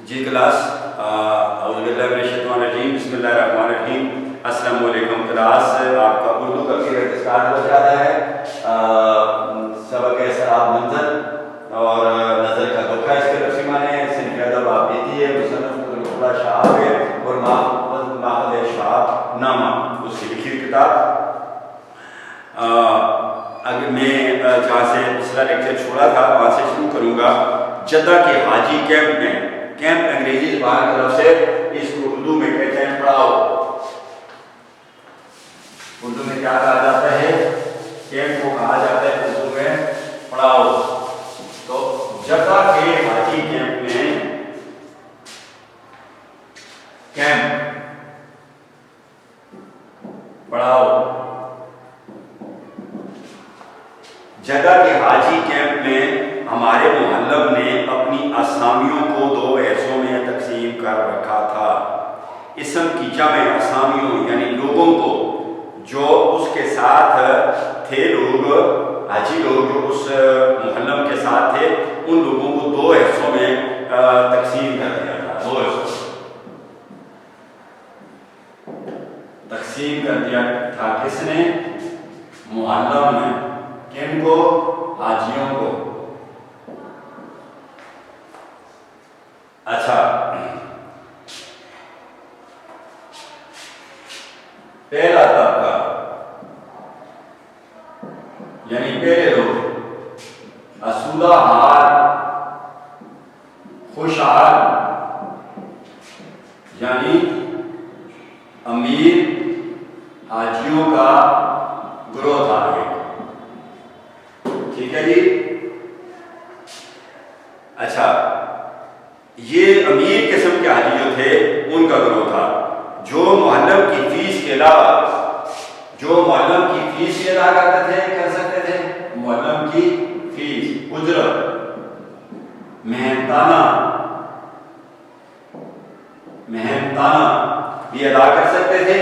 جی class اعوذ باللہ من الشیطان الرجیم بسم اللہ الرحمن الرحیم السلام علیکم کلاس. آپ کا اردو کا پیریڈ اسٹارٹ ہو جاتا ہے. سبق سراب منظر اور نظر کا دھوکہ اس کے ترجمہ نے صنف ادب آپ دیتی ہے مصنف خدا شہاب ہے اور ماخذ شہاب نامہ اس کی لکھی کتاب. اگر میں جہاں سے پچھلا لیکچر چھوڑا تھا وہاں سے شروع کروں گا. جدہ کے حاجی کیمپ میں، کیمپ انگریزی زبان کی طرف سے اس کو اردو میں کہتے ہیں پڑاؤ. اردو میں کیا کہا جاتا ہے؟ کیمپ کو کہا جاتا ہے اردو میں پڑاؤ. تو جدہ کے حاجی کیمپ میں کیمپ پڑاؤ. جدہ کے حاجی کیمپ میں ہمارے معلم نے اپنی اسامیوں کو دو حصوں میں تقسیم کر رکھا تھا. اسم کی جمع اسامیوں یعنی لوگوں کو جو اس کے ساتھ تھے، لوگ حاجی لوگ جو اس معلم کے ساتھ تھے، ان لوگوں کو دو حصوں میں تقسیم کر دیا تھا. دو حصوں تقسیم کر دیا تھا. کس نے؟ معلم نے. کن کو؟ حاجیوں کو. اچھا، پہلا طبقہ یعنی پہلے لوگ اسودہ حال، خوشحال یعنی امیر حاجیوں کا گروہ تھا. ٹھیک ہے جی. اچھا، یہ امیر قسم کے حاجی جو تھے ان کا گروہ تھا، جو معلم کی فیس کے علاوہ ادا کرتے تھے، کر سکتے تھے. معلم کی فیس، اجرت، محنتانہ بھی ادا کر سکتے تھے.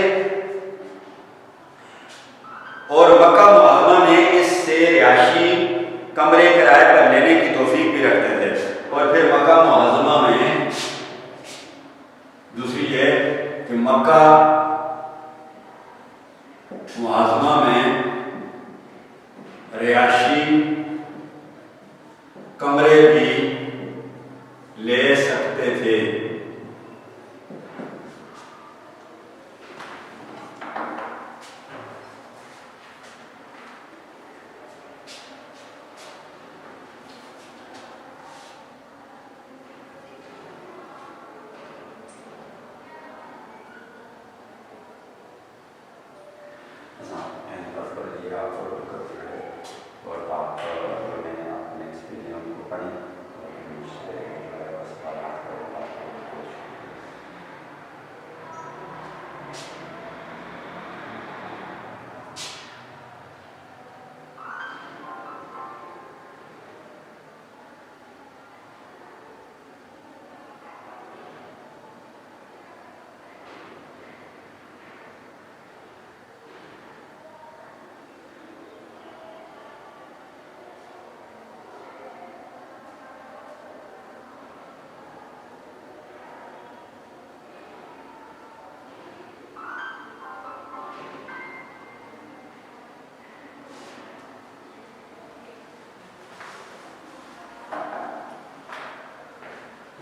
اور مکہ معظمہ میں اس سے رہائشی کمرے کرائے پر لینے کی توفیق بھی رکھتے تھے. اور پھر مکہ معظمہ میں دوسری یہ کہ مکہ معظمہ میں رہائشی کمرے بھی لے سکتے تھے.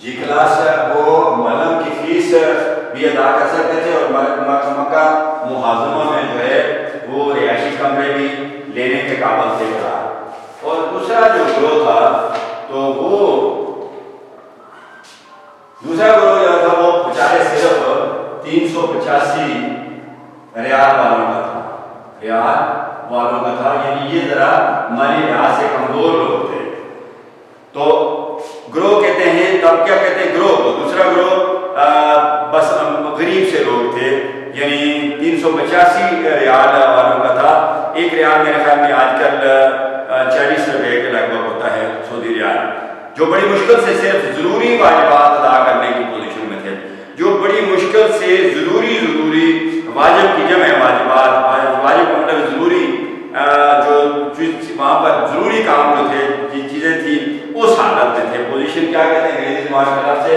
جی کلاس، وہ معلم کی فیس بھی ادا کر سکتے تھے اور مکہ معظمہ میں جو ہے وہ رہائشی کمرے بھی لینے کے قابل تھے. اور دوسرا جو گروہ تھا تو وہ دوسرا گروہ جو تھا وہ بچارے صرف 385 ریال والوں کا تھا. یعنی یہ ذرا مالی لحاظ سے کمزور لوگ تھے. تو گروہ کہتے ہیں، تب کیا کہتے ہیں گروہ کو؟ دوسرا گروہ بس غریب سے لوگ تھے، یعنی 385 ریال والوں کا تھا. ایک ریال میرے خیال میں آج کل 40 روپے کے لگ بھگ ہوتا ہے، سعودی ریال. جو بڑی مشکل سے صرف ضروری واجبات ادا کرنے کی پوزیشن میں تھے، جو بڑی مشکل سے ضروری واجب کی جمع واجبات، واجب مطلب ضروری جو وہاں پر ضروری کام جو تھے، چیزیں تھیں، اس حالت میں تھے. پوزیشن کیا کہتے ہیں انگریزی زبان کی طرف سے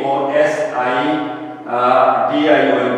POSITION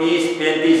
30-35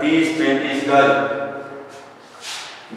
30-35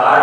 8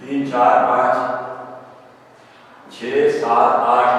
3 4 5 6 7 8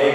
1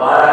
12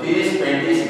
30-35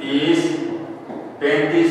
30-35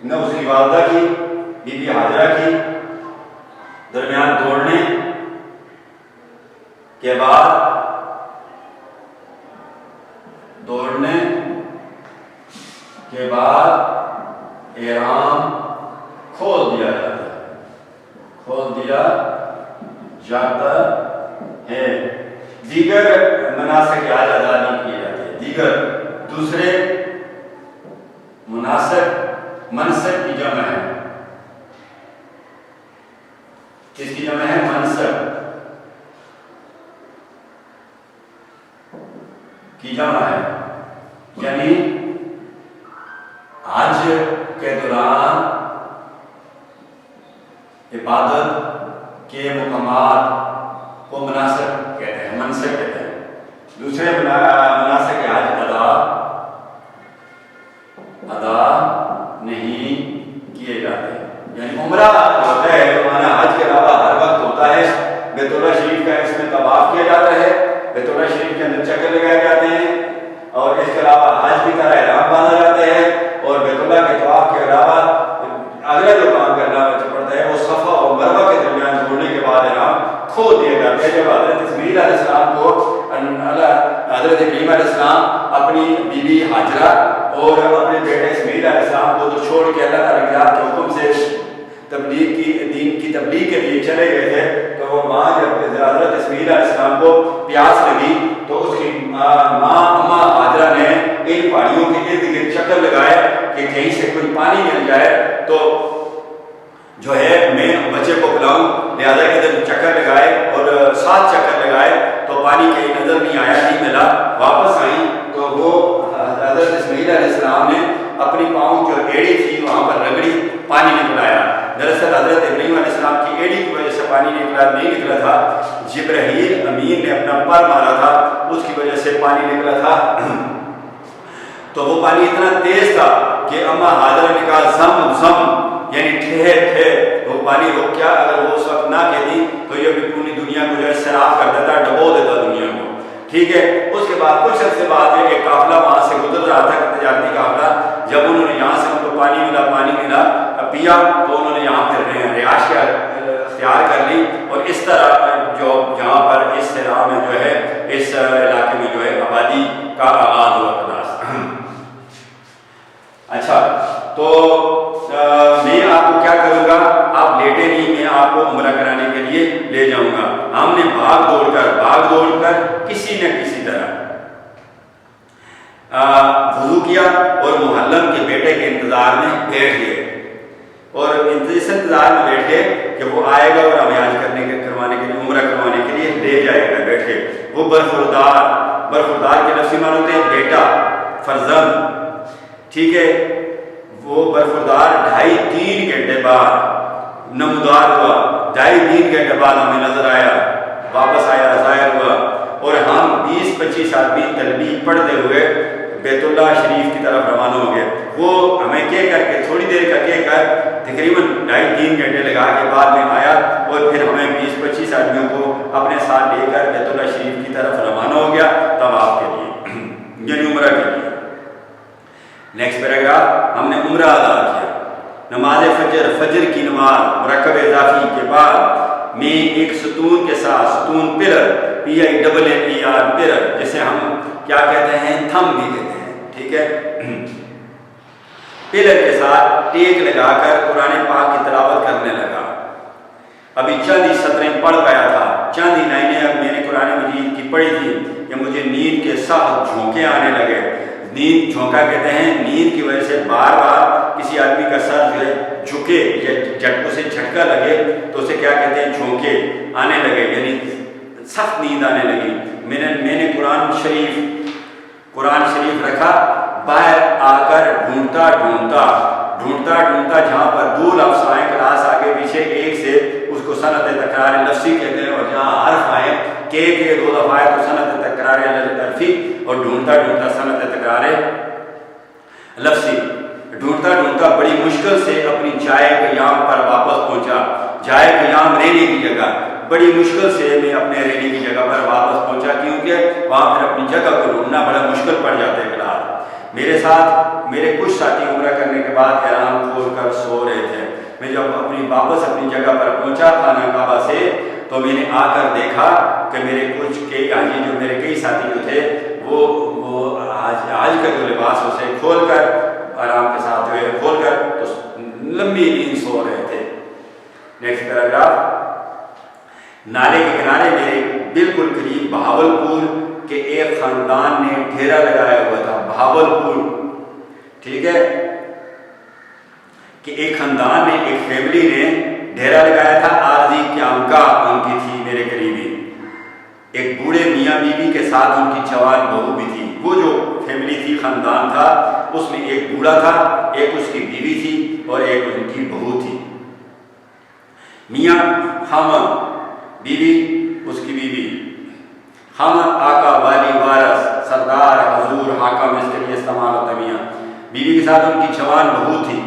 نہ اس کی والدہ کی بی بی حاجرہ کی درمیان دوڑنے کے بعد احرام کھول دیا جاتا ہے دیگر مناسک حج ادا نہیں کیے جاتے دیگر دوسرے منسک کی جمع ہے اس کی جمع ہے منسک کی جمع ہے یعنی حج کے دوران عبادت کے مقامات کو مناسک کہتے ہیں منسک کہتے ہیں دوسرے مناسک حج ادا نہیں کیے جاتے یعنی عمرہ ہوتا ہے روزانہ حج کے علاوہ ہر وقت ہوتا ہے بیت اللہ شریف کا اس میں طواف کیا جاتا ہے بیت اللہ شریف کے اندر چکر لگائے جاتے ہیں اور اس کے علاوہ حج کی طرح احرام باندھا جاتا ہے اور بیت اللہ کے طواف کے علاوہ اگلا جو کام کرنا پڑتا ہے وہ صفا اور مروہ کے درمیان جوڑنے کے بعد احرام کھول دیا جاتا ہے جب حضرت اسماعیل علیہ السلام کو حضرت ابراہیم علیہ السلام اپنی بیوی حاجرہ اور اپنے بیٹے اسماعیل علیہ السلام کو تو چھوڑ کے اللہ تعالیٰ کے حکم سے دین کی تبلیغ کے لیے چلے گئے تھے تو وہ ماں جب حضرت اسماعیل علیہ السلام کو پیاس لگی تو اس کی ماں اما حاجرہ نے ان پہاڑیوں کے ارد گرد چکر لگائے کہ کہیں سے کوئی پانی مل جائے تو جو ہے میں بچے کو پلاؤں لہٰذا ادھر چکر لگائے اور 7 چکر لگائے تو پانی کہیں نظر نہیں آیا نہیں ملا واپس آئیں تو وہ حضرت اسماعیل علیہ السلام نے اپنی پاؤں جو ایڑی تھی وہاں پر رگڑی پانی نکلایا دراصل حضرت ابراہیم علیہ السلام کی ایڑی کی وجہ سے پانی نہیں نکلا تھا جبرائیل امین نے اپنا پر مارا تھا اس کی وجہ سے پانی نکلا تھا تو وہ پانی اتنا تیز تھا کہ اما حاجرہ نے کہا زم زم یعنی ٹھہر وہ پانی روک کیا اگر وہ اس وقت نہ کہتی تو یہ بھی پوری دنیا کو جو ہے سیراب کر دیتا ڈبو دیتا دنیا کو ٹھیک ہے اس کے بعد کچھ عرصے بعد ایک قافلہ وہاں سے گزر رہا تھا تجارتی قافلہ جب انہوں نے یہاں سے ان کو پانی ملا پیا تو انہوں نے یہاں پھر رہائش اختیار کر لی اور اس طرح جو جہاں پر اس طرح میں جو ہے اس علاقے میں جو ہے آبادی کا آغاز ہوا خلاص اچھا تو میں آپ کو کیا کروں گا آپ لیٹے نہیں میں آپ کو عمرہ کرانے کے لیے لے جاؤں گا ہم نے بھاگ دوڑ کر کسی نہ کسی طرح وضو کیا اور محلم کے بیٹے کے انتظار میں بیٹھ گئے اور اس انتظار میں بیٹھے کہ وہ آئے گا اور ہمیں حج کروانے کے لیے عمرہ کروانے کے لیے لے جائے گا بیٹھے وہ برخوردار کے لفظی معنی ہوتے ہیں بیٹا فرزند ٹھیک ہے وہ برخوردار 2.5-3 گھنٹے بعد نمودار ہوا 2.5-3 گھنٹے بعد ہمیں نظر آیا واپس آیا ظاہر ہوا اور ہم 20-25 آدمی تلبیہ پڑھتے ہوئے بیت اللہ شریف کی طرف روانہ ہو گئے وہ ہمیں کہہ کر کے تھوڑی دیر کا کہہ کر تقریباً 2.5-3 گھنٹے لگا کے بعد میں آیا اور پھر ہمیں 20-25 آدمیوں کو اپنے ساتھ لے کر بیت اللہ شریف کی طرف روانہ ہو گیا طواف کے لیے یعنی عمرہ کے لیے نیکسٹ پیراگراف ہم نے عمرہ ادا کیا نماز فجر کی نماز مرکب اضافی کے بعد میں ایک ستون کے ساتھ ستون پلر PILLER پلر جسے ہم کیا کہتے ہیں تھم بھی کہتے ہیں ٹھیک ہے پلر کے ساتھ ٹیک لگا کر قرآن پاک کی تلاوت کرنے لگا ابھی چند ہی سطریں پڑھ پایا تھا چند ہی لائنیں اب میں نے قرآن مجید کی پڑھی تھی کہ مجھے نیند کے سخت جھونکے آنے لگے نیند جھونکا کہتے ہیں نیند کی وجہ سے بار بار کسی آدمی کا سر جو ہے جھکے یا اسے جھٹکا لگے تو اسے کیا کہتے ہیں جھونکے آنے لگے یعنی سخت نیند آنے لگی میں نے قرآن شریف رکھا باہر آ کر ڈھونڈتا جہاں پر 2 لفظ آئیں کلاس آگے پیچھے ایک سے اس کو سند تکرار لفظی کہتے ہیں اور جہاں حرف آئیں کے 2 دفعہ آئے تو سند تکرار لفظی اور ڈھونڈتا سند تکرار لفظی ڈھونڈتا بڑی مشکل سے اپنی جائے قیام پر واپس پہنچا جائے قیام رہنے کی جگہ بڑی مشکل سے میں اپنے رہنے کی جگہ پر واپس پہنچا کیونکہ وہاں پھر اپنی جگہ کو ڈھونڈنا بڑا مشکل پڑ جاتا ہے کلاس میرے ساتھ میرے کچھ ساتھی عمرہ کرنے کے بعد احرام کھول کھول کر سو رہے تھے. میں جب واپس اپنی جگہ پر پہنچا خانہ کعبہ سے تو میں نے آ کر دیکھا کہ میرے کئی ساتھی جو تھے وہ آج کا جو لباس اسے کھول کر آرام کے ساتھ کھول کر تو لمبی نیند سو رہے تھے. Next paragraph. نالے کے کنارے میرے بالکل قریب بہاولپور کے ایک خاندان نے ڈھیرا لگایا ہوا تھا. بہاولپور, ٹھیک ہے, کہ ایک خاندان نے, ایک فیملی نے ڈھیرا لگایا تھا. عارضی قیامگاہ ان کی تھی میرے قریبی. ایک بوڑھے میاں بیوی کے ساتھ ان کی جوان بہو بھی تھی. وہ جو فیملی تھی, خاندان تھا, اس میں ایک بوڑھا تھا, ایک اس کی بیوی تھی اور ایک ان کی بہو تھی. میاں حامد, بیوی اس کی بیوی. حامد آقا والی وارث سردار حضور حاکم, اس کے لیے استعمال ہوتا ہے میاں. بیوی کے ساتھ ان کی جوان بہو تھی.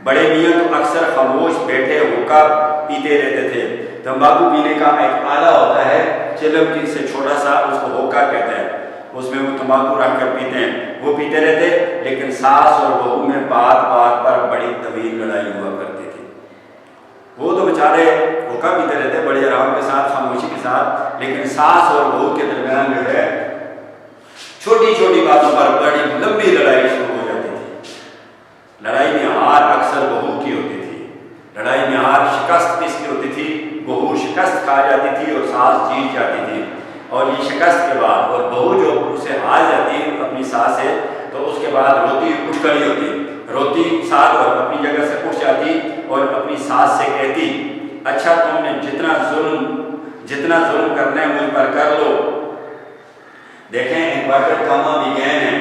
بڑے میاں تو اکثر خاموش بیٹھے ہوکا پیتے رہتے تھے. تمباکو پینے کا ایک آلہ ہوتا ہے, چلم کی سے چھوٹا سا, اس کو ہوکا کہتے ہیں. اس میں وہ تمباکو رکھ کر پیتے ہیں. وہ پیتے رہتے, لیکن ساس اور بہو میں بات بات پر بڑی طویل لڑائی ہوا کرتی تھی. وہ تو بیچارے ہوکا پیتے رہتے بڑے آرام کے ساتھ, خاموشی کے ساتھ, لیکن ساس اور بہو کے درمیان جو ہے چھوٹی چھوٹی باتوں پر بڑی لمبی لڑائی شروع ہو جاتی تھی. لڑائی میں ہار اکثر بہو کی ہوتی تھی. لڑائی میں ہار شکست کس کی ہوتی تھی؟ بہو شکست کھا جاتی تھی اور ساس جیت جاتی تھی. اور یہ شکست کے بعد, اور بہو جو اسے ہار جاتی اپنی ساس سے, تو اس کے بعد روتی اٹھ کھڑی ہوتی, روتی ساتھ اور اپنی جگہ سے اٹھ جاتی اور اپنی ساس سے کہتی, اچھا تم نے جتنا ظلم کرنا ہے مجھ پر کر لو. دیکھیں انورٹڈ کاما بھی گہن ہے.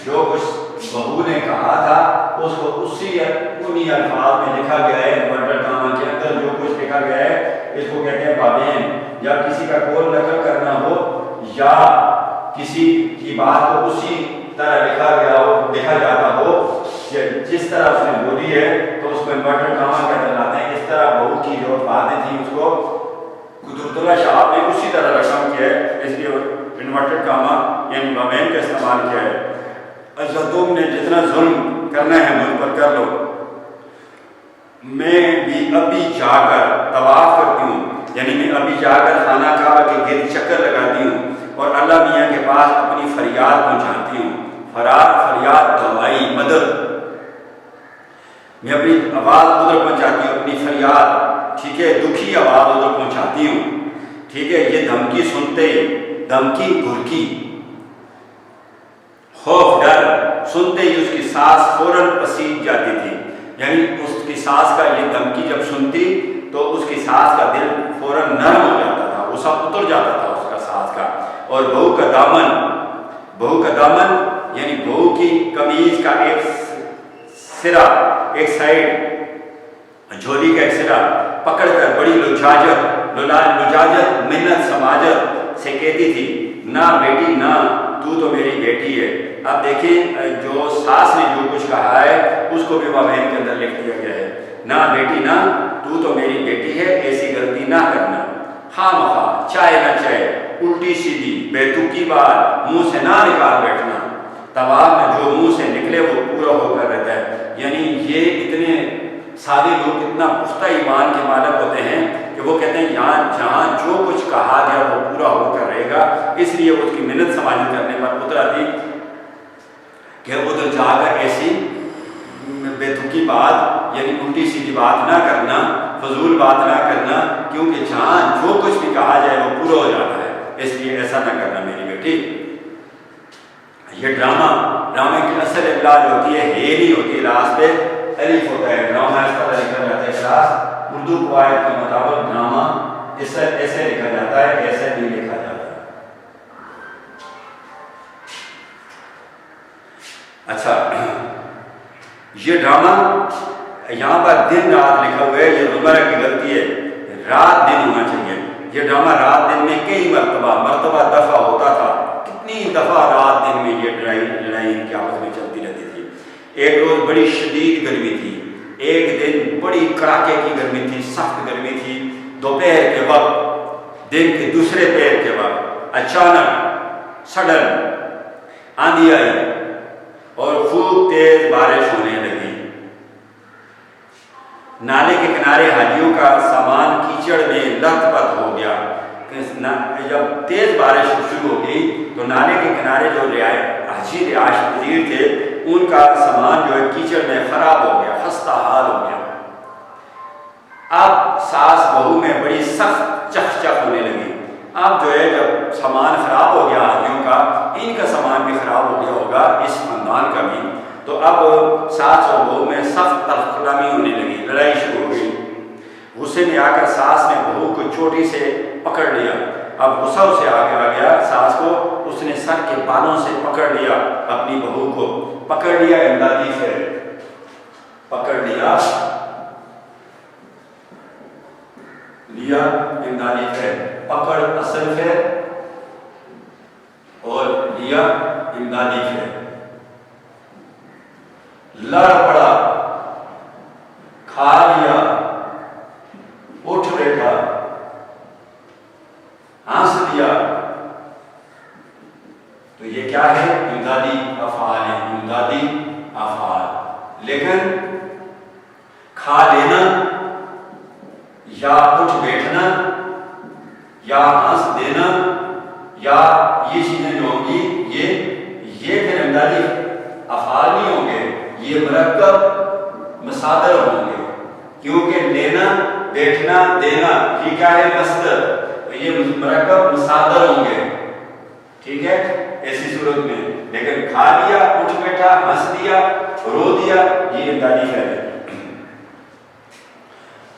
جو کچھ بہو نے کہا تھا اس کو انہی الفاظ میں لکھا گیا ہے. انورٹڈ کاما کے اندر جو کچھ لکھا گیا ہے اس کو کہتے ہیں بابین. جب کسی کا قول نقل کرنا ہو یا کسی کی بات کو اسی طرح لکھا جاتا ہو جس طرح اس نے بولی ہے, تو اس کو انورٹڈ کاما کہتے ہیں. اس طرح بہو کی جو باتیں تھیں اس کو قدرت اللہ شاہ نے اسی طرح رقم کیا ہے, اس لیے انورٹڈ کاما یعنی بابین کا استعمال کیا ہے. اچھا تم نے جتنا ظلم کرنا ہے مجھ پر کر لو. میں بھی ابھی جا کر طواف کرتی ہوں, یعنی میں ابھی جا کر خانہ کعبہ کے گرد چکر لگاتی ہوں اور اللہ میاں کے پاس اپنی فریاد پہنچاتی ہوں. فریاد دعائی مدد, میں اپنی آواز ادھر پہنچاتی ہوں, اپنی فریاد, ٹھیک ہے, دکھی آواز ادھر پہنچاتی ہوں. ٹھیک ہے, یہ دھمکی سنتے, دھمکی گھرکی, خوف ڈر سنتے ہی اس کی سانس فوراً پسیج جاتی تھی. یعنی اس کی سانس کا یہ دھمکی جب سنتی تو اس کی سانس کا دل فوراً نرم ہو جاتا تھا, غصہ اتر جاتا تھا اس کا سانس کا. اور بہو کا دامن یعنی بہو کی قمیض کا ایک سرا, ایک سائڈ جھولی کا ایک سرا پکڑ کر بڑی لجاجت محنت سماجت سے کہتی تھی, نہ بیٹی نہ, تو میری بیٹی ہے. اب دیکھیں جو ساس نے جو کچھ کہا ہے اس کو بھی بابین کے اندر لکھ دیا گیا ہے. نہ بیٹی نہ, تو میری بیٹی ہے, ایسی غلطی نہ کرنا. خواہ مخواہ, چاہے نہ چاہے, الٹی سیدھی بیتوکی بات منہ سے نہ نکال بیٹھنا. طواف میں جو منہ سے نکلے وہ پورا ہو کر رہتا ہے. یعنی یہ اتنے سادے لوگ اتنا پختہ ایمان کے مالک ہوتے ہیں کہ وہ کہتے ہیں جہاں جو کچھ کہا گیا وہ پورا ہو کر رہے گا. اس لیے اس کی محنت سماجت کرنے پر اتر آتی کہ ادھر جا کر ایسی بیتوکی بات یعنی الٹی سیدھی بات نہ کرنا, فضول بات نہ کرنا, کیونکہ جہاں جو کچھ بھی کہا جائے وہ پورا ہو جاتا ہے. اس لیے ایسا نہ کرنا میری بیٹی. یہ ڈرامے کی اصل ابتدا جو ہوتی ہے ہے نہیں ہوتی, راست پہ الف ہوتا ہے. ڈرامہ اس طرح لکھا جاتا ہے کلاس, اردو قواعد کے مطابق ڈرامہ ایسے لکھا جاتا ہے, ایسے نہیں لکھا جاتا. اچھا, یہ ڈرامہ یہاں پر دن رات لکھا ہوا ہے, یہ روزمرہ کی غلطی ہے, رات دن ہونا چاہیے. یہ ڈرامہ رات دن میں کئی مرتبہ دفعہ ہوتا تھا. کتنی دفعہ رات دن میں یہ لڑائی کی آپس میں چلتی رہتی تھی. ایک روز بڑی شدید گرمی تھی, ایک دن بڑی کڑاکے کی گرمی تھی, سخت گرمی تھی. دوپہر کے وقت, دن کے دوسرے پہر کے وقت اچانک سڈن آندھی آئی اور خوب تیز بارش ہونے لگی. نالے کے کنارے حاجیوں کا سامان کیچڑ میں لت پت ہو گیا. جب تیز بارش شروع ہو گئی تو نالے کے کنارے جو حاجی رہائش پذیر تھے ان کا سامان جو ہے کیچڑ میں خراب ہو گیا, خستہ حال ہو گیا. اب ساس بہو میں بڑی سخت چخ ہونے لگی. اب جو ہے جب سامان خراب ہو گیا حاجیوں کا, ان کا سامان بھی خراب ہو گیا ہوگا, اس خاندان کا بھی, تو اب ساس اور بہو میں سخت تلخ کلامی ہونے لگی, لڑائی شروع ہو گئی. غصے میں آ کر ساس نے بہو کو چوٹی سے پکڑ لیا. اب غصہ اسے آگے آ گیا ساس کو, اس نے سر کے بالوں سے پکڑ لیا اپنی بہو کو, پکڑ لیا امدادی سے, پکڑ لیا امدادی سے, پکڑ اصل سے اور لیا امدادی سے. لڑ پڑا, کھا لیا, اٹھ بیٹھا, ہنس دیا. تو یہ کیا ہے؟ امدادی افعال ہیں, امدادی افعال. لیکن کھا لینا یا اٹھ بیٹھنا یا ہنس دینا یا یہ چیزیں جو ہوں گی یہ پھر امدادی افعال نہیں ہوں گے, یہ مرکب مصادر ہوں گے. کیونکہ لینا, بیٹھنا, دینا یہ کیا ہے؟ مصدر. یہ مرکب مصادر ہوں گے, ٹھیک ہے, ایسی صورت میں. لیکن کھا لیا, اٹھ بیٹھا, ہنس دیا, رو دیا, یہ امدادی فعل ہے.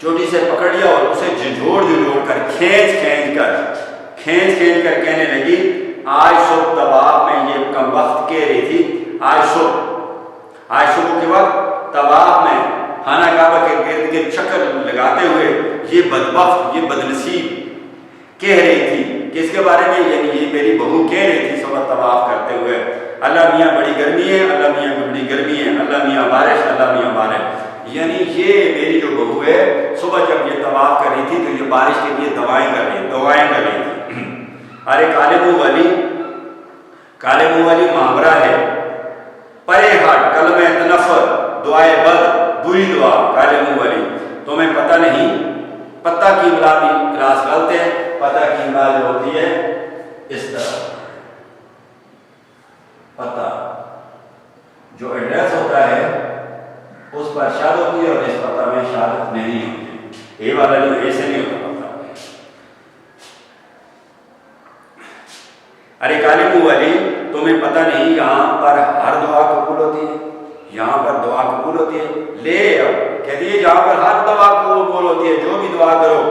چوٹی سے پکڑ لیا اور اسے جھنجھوڑ کر کھینچ کر کہنے لگی, آج صبح طواف میں یہ کم وقت کہہ رہی تھی, آج صبح کے وقت طواف میں خانہ کعبہ کے گرد گرد چکر لگاتے ہوئے یہ بدبخت, یہ بدنصیب کہہ رہی تھی. کس کے بارے میں؟ یعنی یہ میری بہو کہہ رہی تھی صبح طواف کرتے ہوئے, اللہ میاں بڑی گرمی ہے, اللہ میاں بڑی گرمی ہے, اللہ میاں بارش, اللہ میاں بارش. یعنی یہ میری جو بہو ہے صبح جب یہ طواف کر رہی تھی تو یہ بارش کے لیے دعائیں کر رہی تھی. ارے کالے منہ والی محاورہ ہے, پرے ہٹ کلمہ تنفر, دعائے بد, بری دعا, کالے منہ والی. تمہیں پتہ نہیں, پتہ کی املا بھی کلاس غلط ہے. پتہ کی املا جو ہوتی ہے اس طرح, پتہ جو ایڈریس ہوتا ہے اس پر شاد ہوتی ہے اور اس پتہ میں شاد نہیں ہوتی. اے والا جو ایسے نہیں ہوتا پتہ. ارے کالے منہ والی, تمہیں پتہ نہیں یہاں پر ہر دعا قبول ہوتی ہے, یہاں پر دعا قبول ہوتی ہے. لے اب کہتی ہے جہاں پر ہر دعا قبول ہوتی ہے, جو بھی دعا کرو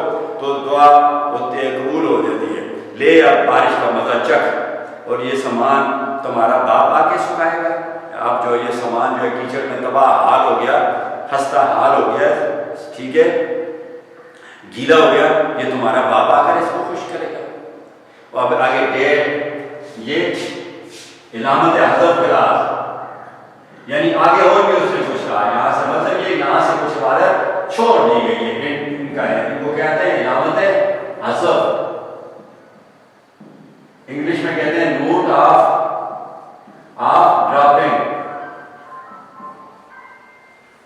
تو دعا ہوتی ہے, قبول ہو جاتی ہے. لے اب بارش کا مزہ چکھ, اور یہ سامان تمہارا باپ آ کے سکھائے گا. اب جو یہ سامان جو ہے کیچڑ میں تباہ حال ہو گیا, خستہ حال ہو گیا, ٹھیک ہے, گیلا ہو گیا, یہ تمہارا باپ آ کر اس کو خوش کرے گا. اور اب آگے ڈیٹ, یہ علامت حذف کلاس, یعنی آگے اور بھی اس نے کچھ کہا. یہاں سے مطلب یہ یہاں سے کچھ عبارت چھوڑ دی گئی ہے, ان کا ہے, ان کو کہتے ہیں علامت حذف. انگلش میں کہتے ہیں note of dropping,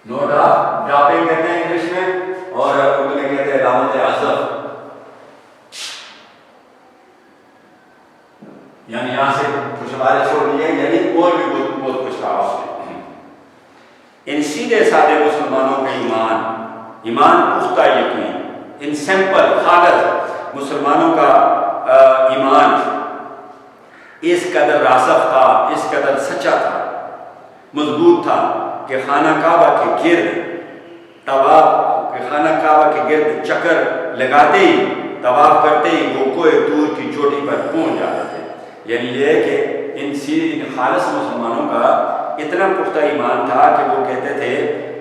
note of dropping کہتے ہیں انگلش میں, اور اردو میں کہتے ہیں علامت حذف. یعنی یہاں سے کچھ عبارت چھوڑ دی ہے, یعنی اور بھی بہت کچھ کہا اس نے. ان سیدھے سادے مسلمانوں کا ایمان پختہ یقین, ان سمپل خالص مسلمانوں کا ایمان اس قدر راسخ تھا, اس قدر سچا تھا, مضبوط تھا کہ خانہ کعبہ کے گرد طواف, خانہ کعبہ کے گرد چکر لگاتے ہی, طواف کرتے ہی وہ کوہ طور کی چوٹی پر پہنچ جاتے تھے. یعنی یہ ہے کہ ان خالص مسلمانوں کا اتنا پختہ ایمان تھا کہ وہ کہتے تھے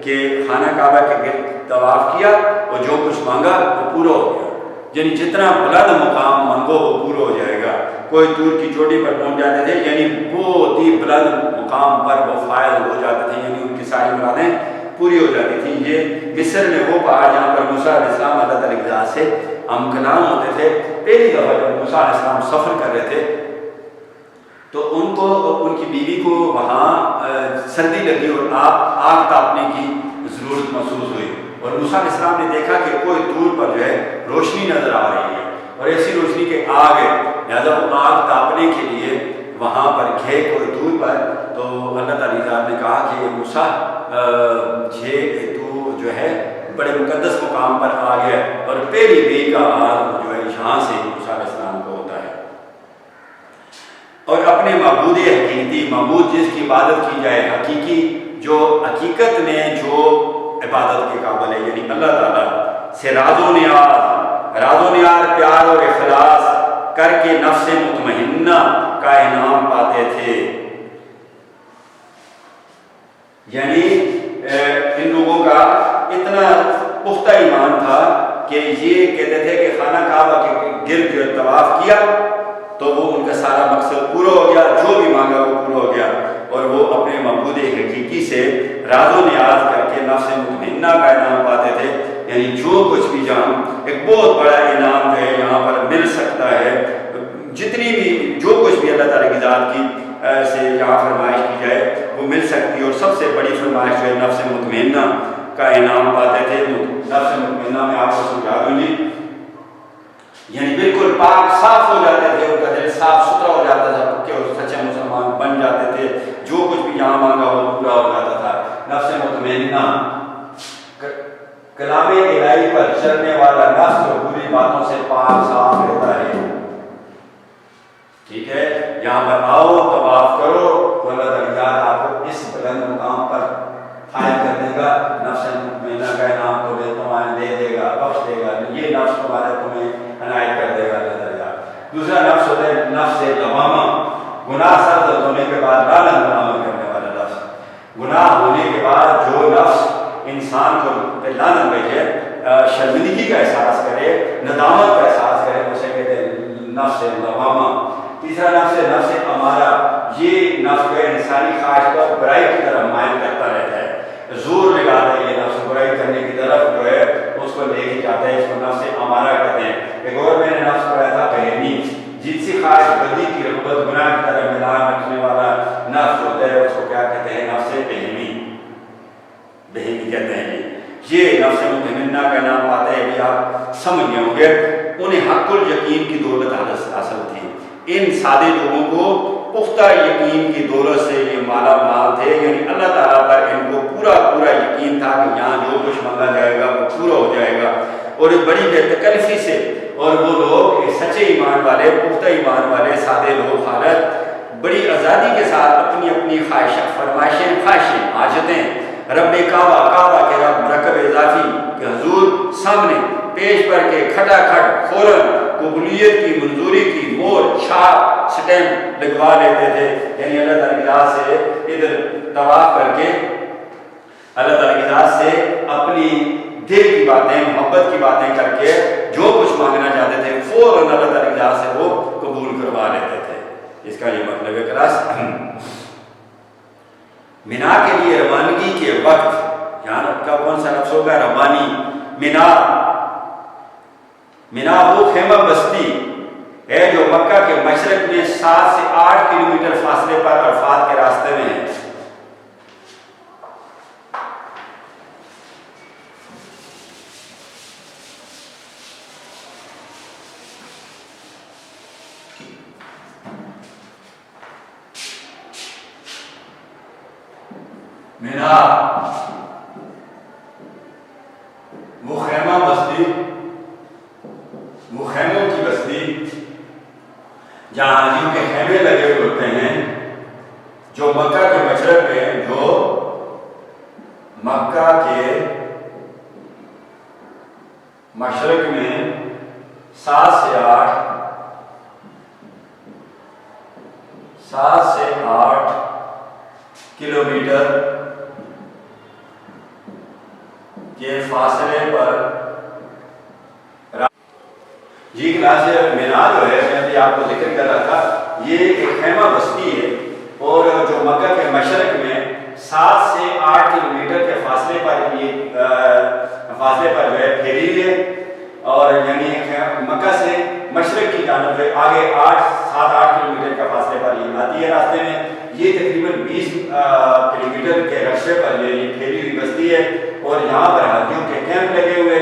کہ خانہ کعبہ کے گرد طواف کیا اور جو کچھ مانگا وہ پورا ہو گیا. یعنی جتنا بلند مقام مانگو وہ پورا ہو جائے گا. کوئی دور کی چوٹی پر پہنچ جاتے تھے, یعنی بہت ہی بلند مقام پر وہ فائز ہو جاتے تھے, یعنی ان کی ساری مرادیں پوری ہو جاتی تھیں. یہ مصر میں وہ پہاڑ جہاں پر موسیٰ علیہ السلام اللہ تعالیٰ کی ذات سے ہم کلام ہوتے تھے. پہلی دفعہ جب موسیٰ علیہ السلام سفر کر رہے تھے تو ان کو, ان کی بیوی کو وہاں سردی لگی اور آگ تاپنے کی ضرورت محسوس ہوئی, اور موسیٰ علیہ السلام نے دیکھا کہ کوئی دور پر جو ہے روشنی نظر آ رہی ہے اور ایسی روشنی کے آگ ہے، لہٰذا وہ آگ تاپنے کے لیے وہاں پر گئے کوئی دور پر. تو اللہ تعالیٰ ذات نے کہا کہ موسیٰ تو جو ہے بڑے مقدس مقام پر آ گیا اور پہلی بے کا آغاز جو ہے یہاں سے موسیٰ علیہ السلام کو ہوتا ہے. اور اپنے معبود حقیقی، معبود جس کی عبادت کی جائے، حقیقی جو حقیقت میں جو عبادت کے قابل ہے، یعنی اللہ تعالیٰ سے راز و نیاز پیار اور اخلاص کر کے نفس مطمئنہ کا انعام پاتے تھے. یعنی ان لوگوں کا اتنا پختہ ایمان تھا کہ یہ کہتے تھے کہ خانہ کعبہ کے گرد جو طواف کیا تو وہ ان کا سارا مقصد پورا ہو گیا، جو بھی مانگا وہ پورا ہو گیا. اور وہ اپنے معبود حقیقی سے راز و نیاز کر کے نفس مطمئنہ کا انعام پاتے تھے. یعنی جو کچھ بھی جہاں ایک بہت بڑا انعام جو ہے یہاں پر مل سکتا ہے، جتنی بھی جو کچھ بھی اللہ تعالیٰ کی ذات کی سے یہاں فرمائش کی جائے وہ مل سکتی ہے. اور سب سے بڑی فرمائش جو ہے نفس مطمئنہ کا انعام پاتے تھے. نفس مطمئنہ میں آپ کو سمجھا دوں گی، یعنی بالکل پاک صاف ہو جاتے تھے، ان کا دل صاف ستھرا ہو جاتا تھا کہ وہ سچے مسلمان بن جاتے تھے. جو کچھ بھی یہاں مانگا وہ پورا ہو جاتا تھا. نفس مطمئنہ کلام الہی پر چلنے والا نفس جو بری باتوں سے پاک صاف رہتا ہے. ٹھیک ہے، یہاں پر آؤ طواف کرو تو اللہ تعالیٰ آپ کو اس بلند مقام پر فائد کر دے گا. نفس مطمئنہ کا انعام تمہیں دے دے گا، بخش دے گا. یہ نفس تمہارا تمہیں عنایت کر دے گا اللہ تعالیٰ. دوسرا نفس ہوتا ہے نفس لوامہ، گناہ سرزد ہونے کے بعد لعنت پر عمل کرنے والا نفس. گناہ ہونے کے بعد جو نفس انسان کو لعنت بھیجے، شرمندگی کا احساس کرے، ندامت کا احساس کرے، اسے کہتے ہیں نفس لوامہ. تیسرا نفس امارہ. یہ نفس جو انسانی خواہش کو برائی کی طرف مائل کرتا رہتا ہے، زور لگاتا ہے. یہ نفس برائی کرنے کی طرف جو ہے اس کو لے کے جاتا ہے. اس کو نفس امارہ کہتے ہیں. ایک اور میں نے نفس پڑھا تھا بہیمی، جنسی خواہش، بدی کی رغبت، گناہ کی طرف میلان رکھنے والا نفس ہوتا ہے. اس کو کیا کہتے ہیں؟ نفس بہیمی. بہیمی کہتے ہیں. یہ نفس مطمئنہ کا نام پاتا ہے. ابھی آپ سمجھ گئے ہوں گے. انہیں حق الیقین کی دولت حاصل تھی. ان سادے لوگوں کو پختہ یقین کی دولت سے یہ مالا مال تھے. یعنی اللہ تعالیٰ پر ان کو پورا یقین تھا کہ یہاں جو کچھ مانگا جائے گا وہ پورا ہو جائے گا. اور بڑی بے تکلفی سے، اور وہ لوگ سچے ایمان والے، پختہ ایمان والے سادے لوگ حالت بڑی آزادی کے ساتھ اپنی اپنی خواہشیں حاجتیں رب کعبہ کے رب مرکب اضافی کے حضور سامنے پیش پر کے کھٹا کھٹ فوراً قبولیت کی منظوری کی مور چھاپ سٹیمپ لگوا لیتے تھے. یعنی اللہ تعالیٰ کی ذات سے ادھر طواف کر کے اللہ تعالیٰ کی ذات سے اپنی دل کی باتیں، محبت کی باتیں کر کے جو کچھ مانگنا چاہتے تھے فوراً اللہ تعالیٰ کی ذات سے وہ قبول کروا لیتے تھے. اس کا یہ مطلب ہے. کلاس مینا کے لیے روانگی کے وقت یہاں کا کون سا لفظ ہوگا؟ روانی. مینا وہ خیمہ بستی ہے جو مکہ کے مشرق میں 7 سے 8 کلومیٹر فاصلے پر عرفات کے راستے میں ہے. مینا وہ خیمہ بستی، وہ خیموں کی بستی جہاں حاجیوں کے خیمے لگے ہوتے ہیں، جو مکہ کے مشرق میں، جو مکہ کے مشرق میں 7 سے 8 کلومیٹر کے فاصلے پر. جی کلاس مینا جو ہے میں بھی آپ کو ذکر کر رہا تھا، یہ ایک خیمہ بستی ہے اور جو مکہ کے مشرق میں 7 سے 8 کلومیٹر کے فاصلے پر یہ جو ہے پھیلی ہوئی ہے. اور یعنی مکہ سے مشرق کی جانب ہے آگے 7-8 کلومیٹر کے فاصلے پر یہ آتی ہے راستے میں. یہ تقریباً 20 کلومیٹر کے رقبے پر یہ پھیلی ہوئی بستی ہے اور یہاں پر حاجیوں کے کیمپ لگے ہوئے